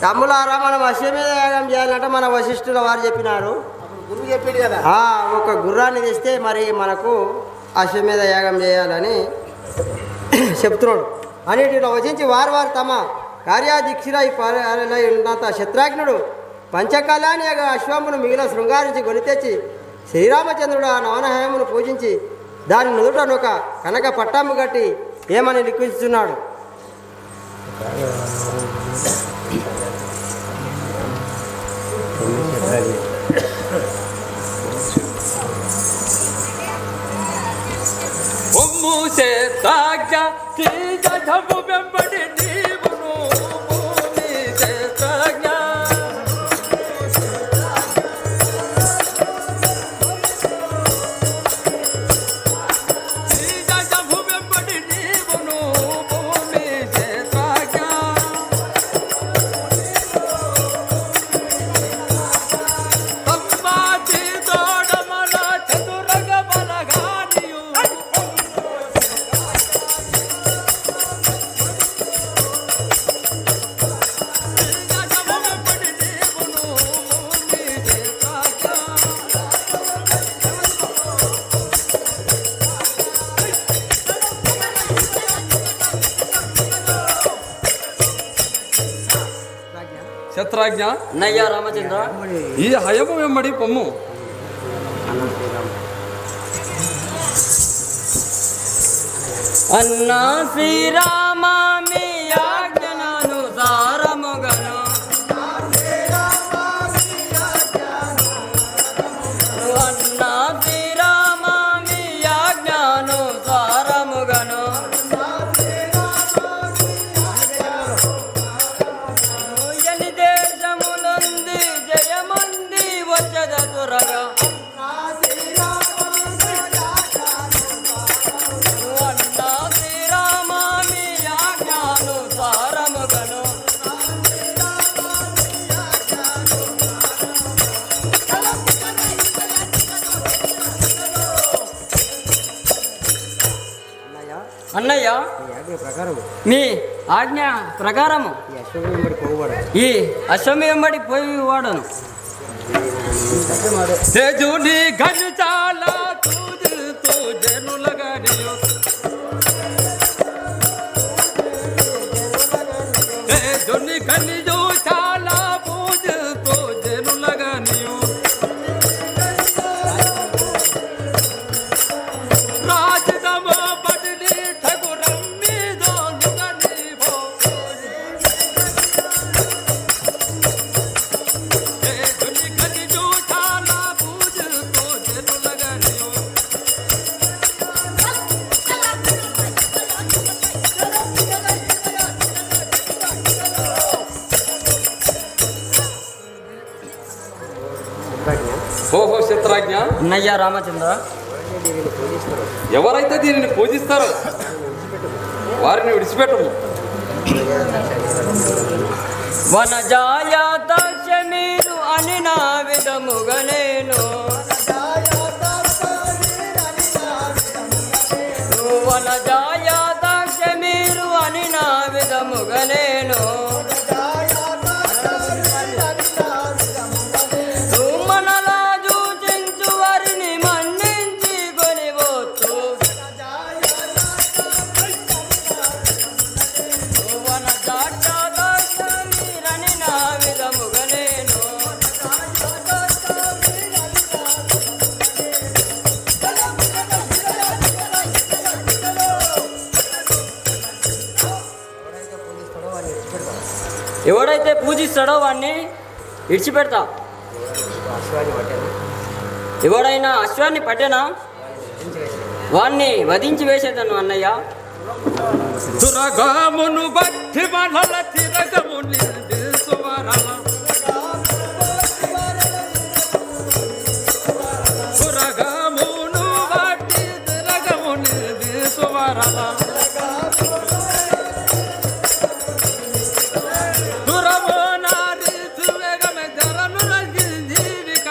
తమ్ములారా మనం అశ్వమేధ యాగం చేయాలంటే మన వశిష్ఠుల వారు చెప్పినారు. గురువు చెప్పాడు కదా, ఒక గుర్రాన్ని తెస్తే మరి మనకు అశ్వమేధ యాగం చేయాలని చెప్తున్నాడు. అన్నిటిలో వచించి వారు తమ కార్యాదీక్షిరై ఉన్నంత శత్రాఘ్నుడు పంచకాలాన్ని అశ్వమును మిగిలిన శృంగారించి గొలితెచ్చి శ్రీరామచంద్రుడు ఆ నవనహయమును పూజించి దాని నుదుటనొక కనక పట్టాము కట్టి ఏమని లిఖిస్తున్నాడు. క్షత్రాజ్ఞ అన్నయ్య రామచంద్ర, ఈ హయము వెంబడి పొమ్ము. అన్నా శ్రీరామ మీ ఆజ్ఞానుసారముగను అన్నా శ్రీరామ మీ ఆజ్ఞానుసారముగను ఎని దేశములంది జయమంది వచ్చద త్వరగా అన్నయ్య మీ ఆజ్ఞ ప్రకారము ఈ అశ్వమి వెంబడి పోయి వాడను. తేజుని గను చాలా తూజుతూ జనులగా నీయు తేజుని గనిజు చాలా పూజుతూ జనులగా నీయు రాజదమ బడిని ఠగురం మీదో నుగనివో తేజుని గనిజు చాలా పూజుతూ జనులగా నీయు ఓహో క్షత్రాజ్ఞ, అన్నయ్య రామచంద్ర, ఎవరైతే దీనిని పూజిస్తారో వారిని విడిచిపెట్టము. వనజాయ దక్ష మీరు అని నా విధముగా నేను వనజాయ దక్ష మీరు అని నా విధముగా నేను మనలా చూచించు వారిని మన్నించి కొనివచ్చు వనజాయ దక్ష మీరని నా విధముగా నేను ఎవడైతే పూజిస్తాడో వాడిని విడిచిపెడతా. ఎవడైనా అశ్వాన్ని పట్టెనా వాణ్ణి వధించి వేసేదను అన్నయ్య. తురగమును బట్టి మనల తిరగము నిల్సువరల తురగమును బట్టి తిరగము నిల్సువరల తురమో నారి తువేగమె జరను రజింజీవిక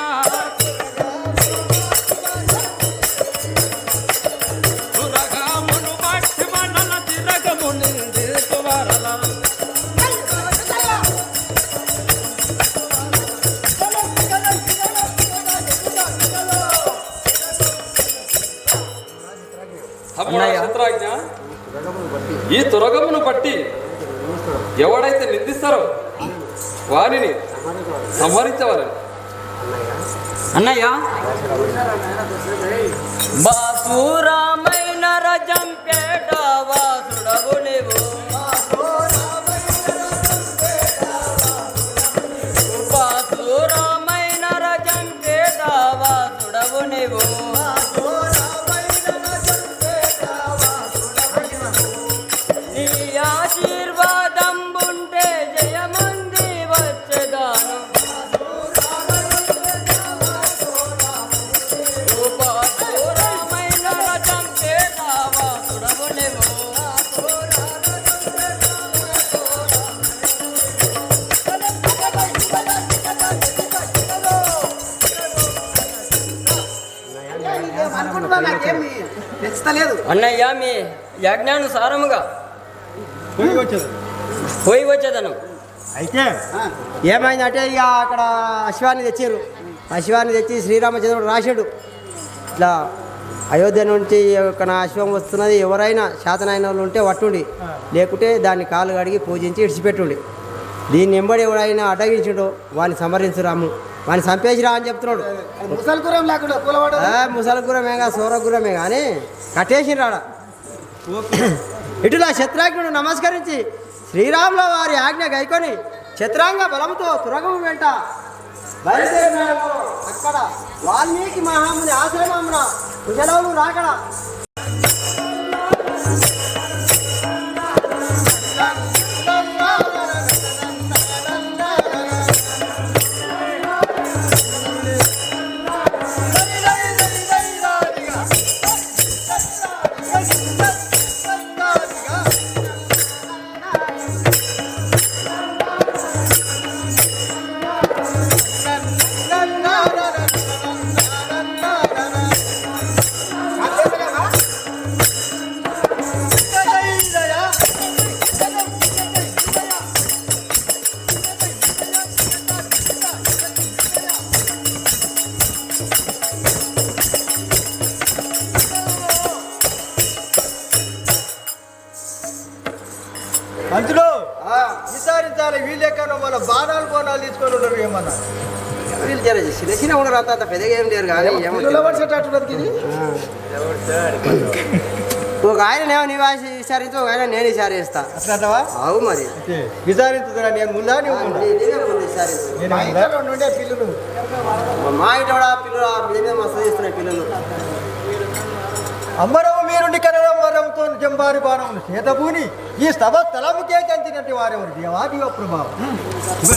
తురగమును బట్టి మనల తిరగము నిల్సువరల ఈ తురగమును బట్టి ఎవడైతే నిందిస్తారో వారిని సంహరించవాలని. అన్నయ్య బాసురామైన రజం పేట వాసుడవు నీవు బాసురామైన రజం పేట వాసుడవు నీవు నీ ఆశీర్వాదం ఉంటే జయమంది వచ్చేదాను బాసురామైన రజం పేట వాసుడవు నీవు అన్నయ్య మీ యజ్ఞానుసారముగా పోయి వచ్చేదను. అయితే ఏమైందంటే ఇక అక్కడ అశ్వాన్ని తెచ్చారు. అశ్వాన్ని తెచ్చి శ్రీరామచంద్రుడు రాశాడు, ఇట్లా అయోధ్య నుంచి ఒక నా అశ్వం వస్తున్నది, ఎవరైనా శాతనైన వాళ్ళు ఉంటే పట్టుండి, లేకుంటే దాన్ని కాలు కడిగి పూజించి ఇడిచిపెట్టుండి. దీన్ని ఎంబడి ఎవడైనా అడ్డగించుడు వాడిని సంహరించురాము, వాడిని చంపేసిరా అని చెప్తున్నాడు. ముసలగురమేగా సౌరగురమే కానీ కట్టేసిరాడ. ఇటులా శత్రాజ్ఞుడు నమస్కరించి శ్రీరాముల వారి ఆజ్ఞ గైకొని క్షత్రాంగ బలముతో తురగము వెంట బయలుదేరినాడు. అక్కడ వాల్మీకి మహాముని ఆశ్రమమున కుశలవులు రాకడ. మంచులో విచారించాలి. వీళ్ళెక్కడో మన బాణాలు కోణాలు తీసుకొని ఉన్నారు. ఏమన్నా వీళ్ళు జర చిన్న చిన్న ఉండరు, అంత పెద్దగా ఏం లేరు కానీ ఒక ఆయన నేను నివాసి విచారిస్తే ఒక ఆయన నేను విచారిస్తా. అట్లాంటవా? అవు మరి విచారించుతున్నా. నేను ముందా నువ్వు ముందా? ఉండే పిల్లలు మా ఇంటి కూడా పిల్లలు మీద మీద మస్తు చేస్తున్నాయి పిల్లలు. అమ్మరము మీరుండి కనడం వరంతో జంబారి బాణం చేతబూని ఈ సభ స్థలముకే కంచినట్టు వారెవరు దేవా దివ ప్రభావం.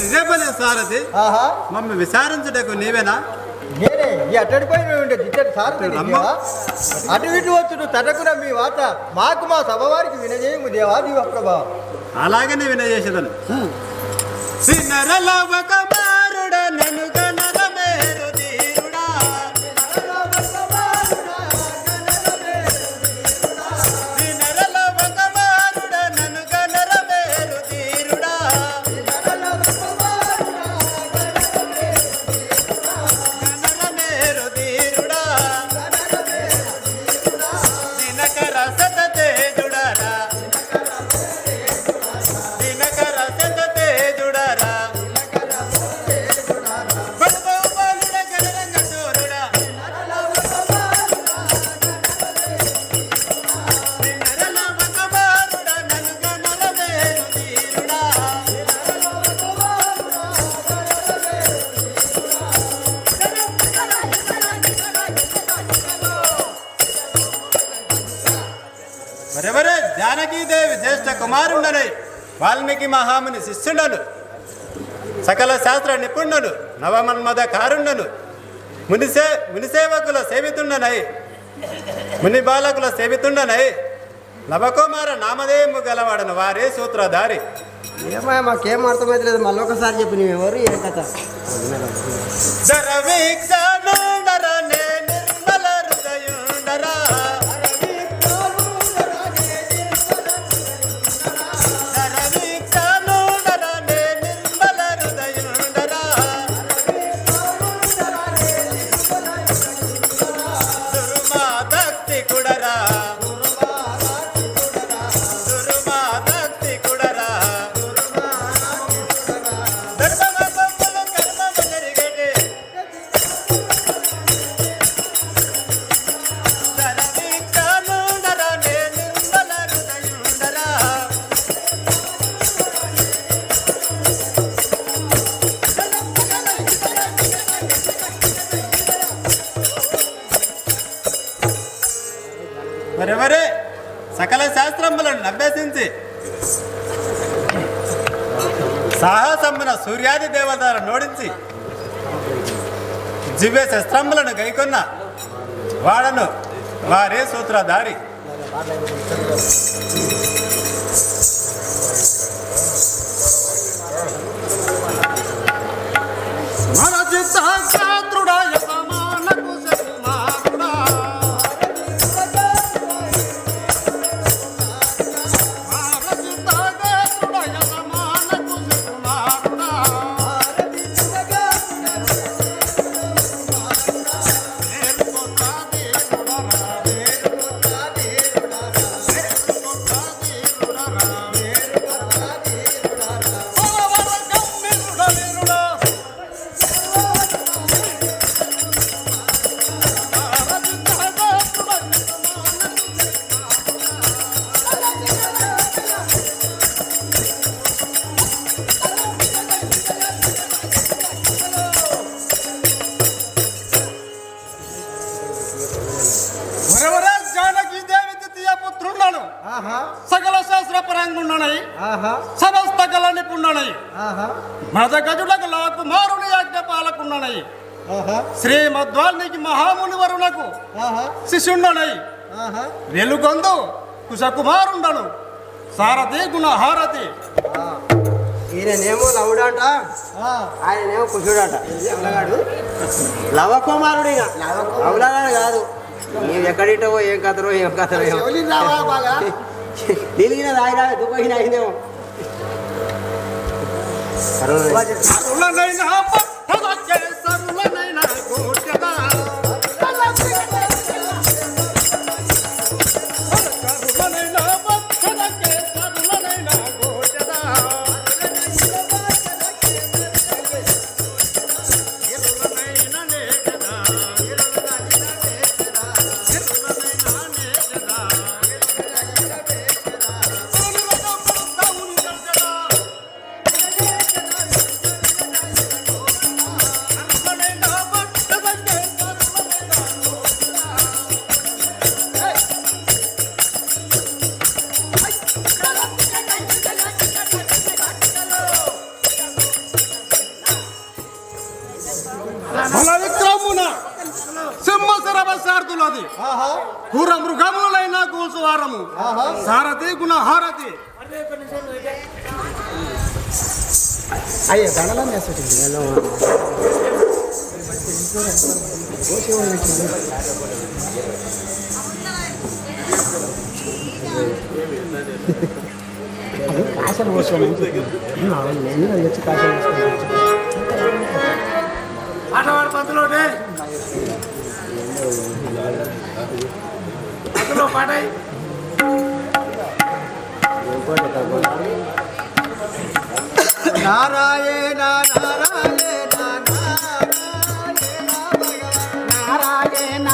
ఇదే పని సారథి. ఆహా, మమ్మల్ని విచారించుటకు నీవేనా? నేనే ఈ అట్టడిపై ఉండే దిట్టడి సారథి. అటు ఇటు వచ్చుడు తటకున మీ వాత మాకు మా సభ వారికి వినజేయము దేవా దివ ప్రభావం. అలాగనే వినజేసేదను. మరెవరే జానకీదేవి జ్యేష్ఠ కుమారుండనై వాల్మీకి మహాముని శిష్యుండను, సకల శాస్త్ర నిపుణుడు, నవమన్మద కారుండను, మునిసేవకుల సేవితుండనై, ముని బాలకుల సేవితుండనై, నవకుమార నామధేయము గలవాడను వారే సూత్రధారి. ఏమో మాకేం అర్థమైతే లేదు, మళ్ళీ ఒకసారి చెప్పు నువ్వెవరు ఏ కథ. కుడరా ఛేదించి సాహసమున సూర్యాది దేవతల నోడించి దివ్య శస్త్రములను గైకొన్న వాడను వారే సూత్రధారి. సకల శాస్త్ర పరంగుండనై సమస్త కళ నిపుణుడనై మద గజులకు లాకు మారుని యాజ్ఞ పాలకుండనై శ్రీమద్వాల్మీకి మహాముని వరునకు శిష్యుండనై వెలుగొందు కుశకుమారుండను సారథి గుణహారథి. ఈయననేమో లవుడట, ఆయనేమో కుషుడట. అవలగాడు లవకుమారుడు. ఇక అవలగాడు కాదు. నీవు ఎక్కడిటవో ఏం కథరో ఏం కథరో తెలిగిన రాయిరా దుబ్బగిన అయినేమో. సింహశరవశార్థులది కూర మృగములైన కూసువారము సారథి గుణహారథి. అయ్యే దండలం చేస్తుంది. కాశం పోసుకోండి వచ్చి కాశం పోసుకోండి. ఆటవాడు పంతులోనే అందులో పాటాయి. నారాయణ నారాయణ నారాయణ